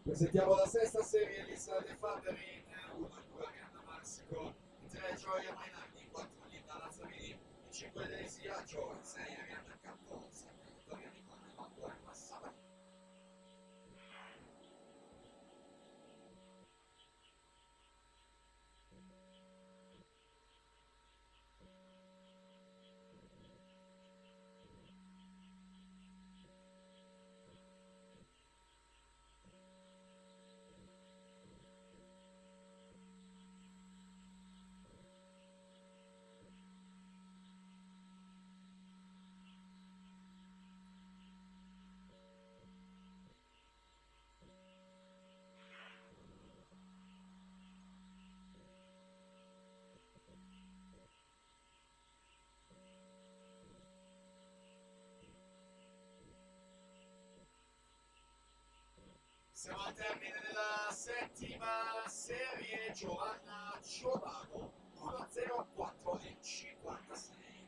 Presentiamo la sesta serie di Sade Fabbri, 1-2 Ganna Marsico, 3 Gioia Mainardi, 4 Linda Lazzarini, 5 Daisy Aggio, 6 Arianna Campo, 7 Vittoria Nicole, 8 Emma Sabani. Siamo al termine della settima serie, Giovanna Ciolago, 1-0-4 e 56.